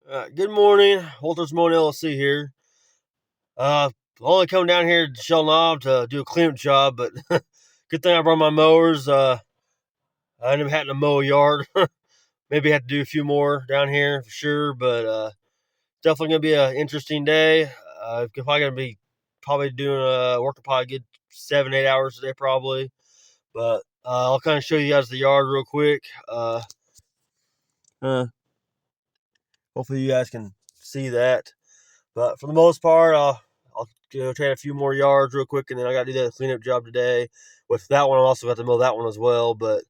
Good morning, Walters Mowing LLC here. Uh, Only coming down here to Shell Knob to do a cleanup job, but good thing I brought my mowers. I ended up having to mow a yard. Maybe have to do a few more down here for sure, but definitely gonna be an interesting day. If I gonna be probably doing working probably a good 7-8 hours a day probably, but I'll kind of show you guys the yard real quick. Uh, Hopefully you guys can see that. But for the most part, I'll trade a few more yards real quick, and then I got to do that cleanup job today. With that one, I also got to mow that one as well. But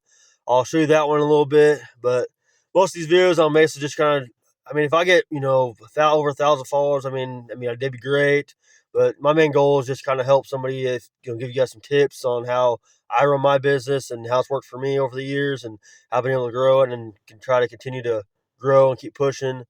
I'll show you that one in a little bit. But most of these videos, I'm basically just kind of, I mean, if I get over 1,000 followers, that'd be great. But my main goal is just kind of help somebody, give you guys some tips on how I run my business and how it's worked for me over the years, and how I've been able to grow it and can try to continue to grow and keep pushing.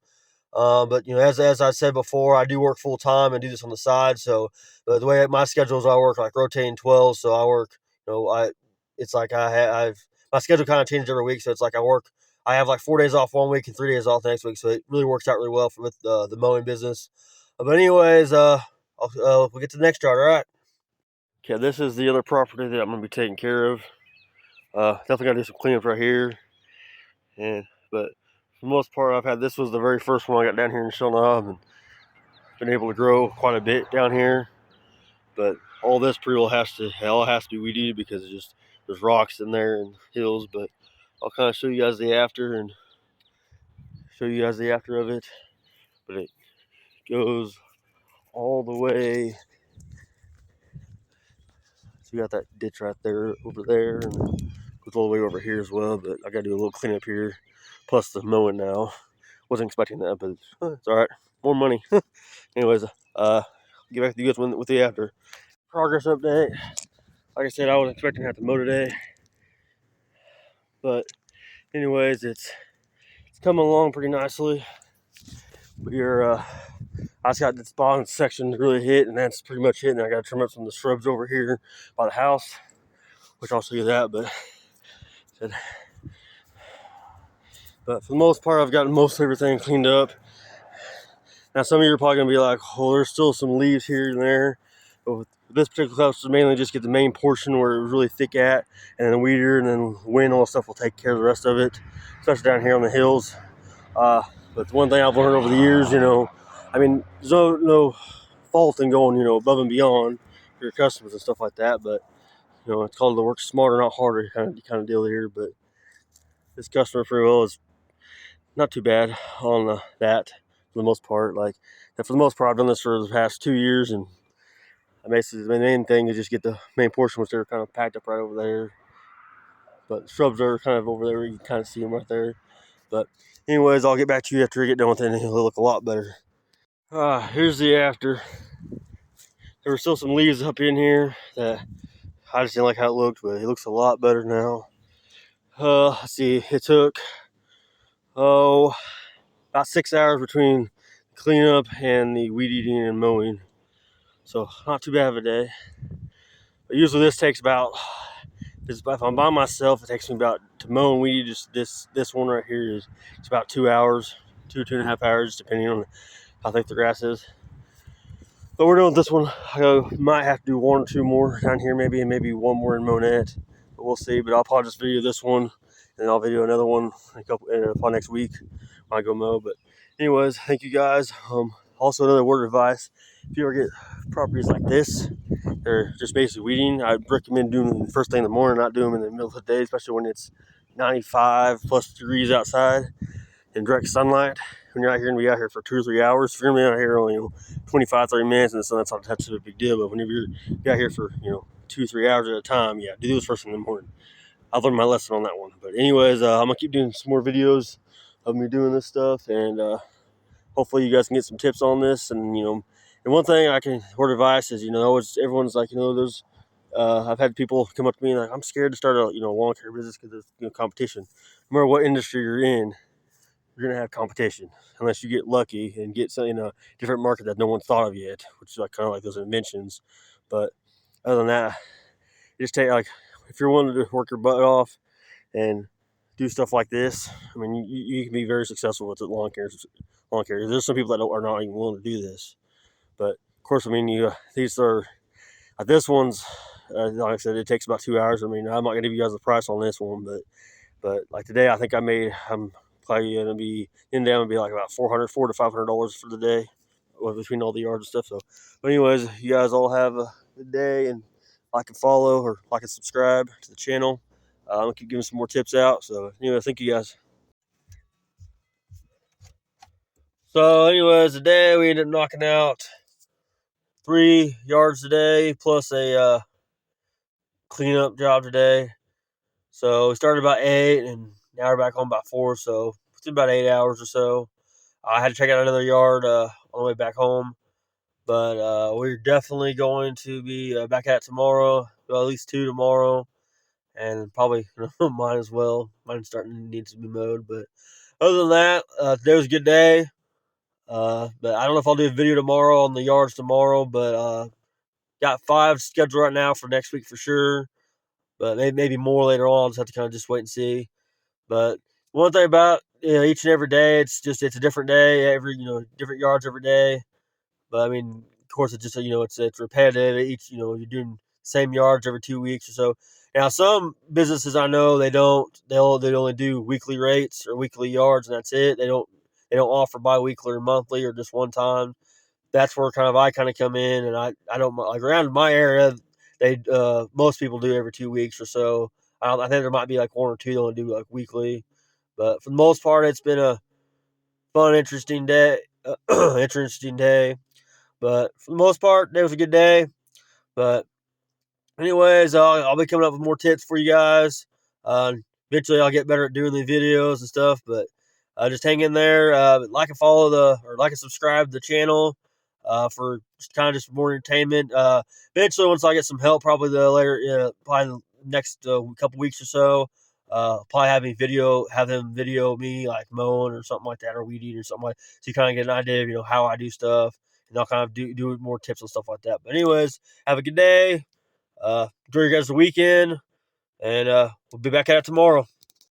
But as I said before, I do work full time and do this on the side. So the way my schedule is, I work like rotating 12. So I work, I it's like I've my schedule kind of changes every week. So it's like I have like 4 days off one week and 3 days off the next week. So it really works out really well with the mowing business. But anyways, we'll get to the next chart. All right. Okay, this is the other property that I'm gonna be taking care of. Definitely gotta do some cleanup right here, but for the most part, this was the very first one I got down here in Shell Knob, and been able to grow quite a bit down here. But all this pre-roll has to be weed because there's rocks in there and hills. But I'll kind of show you guys the after of it. But it goes all the way. So you got that ditch right there over there, and goes all the way over here as well. But I got to do a little cleanup here, plus the mowing now. Wasn't expecting that, but it's all right. More money. Anyways, get back to you guys with the after. Progress update. Like I said, I was expecting to have to mow today, but anyways, it's coming along pretty nicely. I just got this bottom section to really hit, and that's pretty much it. And I got to trim up some of the shrubs over here by the house, which I'll show you that. But for the most part, I've gotten most everything cleaned up. Now, some of you are probably gonna be like, "Oh, there's still some leaves here and there." But with this particular class, mainly just get the main portion where it was really thick at, and then the weeder, and then wind, all that stuff will take care of the rest of it, especially down here on the hills. But the one thing I've learned over the years, there's no fault in going, above and beyond for your customers and stuff like that. But it's called the work smarter, not harder kind of deal here. But this customer pretty well is not too bad on that for the most part. For the most part, I've done this for the past 2 years, and basically the main thing is just get the main portion, which they're kind of packed up right over there. But the shrubs are kind of over there. You can kind of see them right there. But anyways, I'll get back to you after I get done with it, and it'll look a lot better. Here's the after. There were still some leaves up in here that I just didn't like how it looked, but it looks a lot better now. Let's see, it took about 6 hours between cleanup and the weed eating and mowing, so not too bad of a day. But usually this takes if I'm by myself, it takes me about to mow and weed. Just this one right here it's about 2 hours, 2.5 hours, depending on how thick the grass is. But we're doing this one. I might have to do one or two more down here, maybe, and maybe one more in Monette. But we'll see. But I'll probably just video this one, and then I'll video another one probably next week when I go mow. But anyways, thank you guys. Also, another word of advice: if you ever get properties like this, they're just basically weeding, I'd recommend doing them the first thing in the morning, not doing them in the middle of the day, especially when it's 95 plus degrees outside in direct sunlight. When you're out here and be out here for 2 or 3 hours, if you're gonna be out here only 25, 30 minutes in the sun, that's not such a big deal. But whenever you're out here for 2, 3 hours at a time, yeah, do those first thing in the morning. I've learned my lesson on that one. But anyways, I'm gonna keep doing some more videos of me doing this stuff, and hopefully you guys can get some tips on this. And and one thing I can word advice is everyone's like there's I've had people come up to me like, I'm scared to start a lawn care business because there's competition. No matter what industry you're in, you're gonna have competition unless you get lucky and get some in a different market that no one thought of yet, which is kind of like those inventions. But other than that, you just take if you're willing to work your butt off and do stuff like this, I mean, you can be very successful with the lawn care. There's some people that are not even willing to do this, but of course, I mean, these are this one's like I said, it takes about 2 hours. I mean, I'm not gonna give you guys the price on this one, but like today, I think I'm probably gonna be in down and be like about $400 to $500 for the day, between all the yards and stuff. So, but anyways, you guys all have a good day, and like and follow or like and subscribe to the channel. I'm gonna keep giving some more tips out. So, anyway, thank you guys. So, anyways, today we ended up knocking out 3 yards today, plus a cleanup job today. So we started about 8, and now we're back home about 4. So it's about 8 hours or so. I had to check out another yard on the way back home, but we're definitely going to be back at it tomorrow. Well, at least 2 tomorrow, and probably mine as well. Mine's starting to need to be mowed, but other than that, today was a good day. But I don't know if I'll do a video tomorrow on the yards tomorrow, but got 5 scheduled right now for next week for sure. But maybe more later on. I'll just have to kind of just wait and see. But one thing about each and every day, it's a different day. Different yards every day. But I mean, of course, it's just it's repetitive. Each you're doing the same yards every 2 weeks or so. Now, some businesses I know they only do weekly rates or weekly yards, and that's it. They don't offer biweekly or monthly or just one time. That's where I kind of come in, and I don't like around my area. They most people do every 2 weeks or so. I think there might be like one or two that only do like weekly, but for the most part, it's been a fun, interesting day. Interesting day, but for the most part, it was a good day. But anyways, I'll be coming up with more tips for you guys. Eventually, I'll get better at doing the videos and stuff. But just hang in there. Like and follow like and subscribe to the channel for just more entertainment. Eventually, once I get some help, probably probably the next couple weeks or so, probably have them video me like mowing or something like that, or weed eating or something like. So you kind of get an idea of how I do stuff, and I'll kind of do more tips and stuff like that. But anyways, have a good day. Enjoy your guys' weekend, and we'll be back at it tomorrow.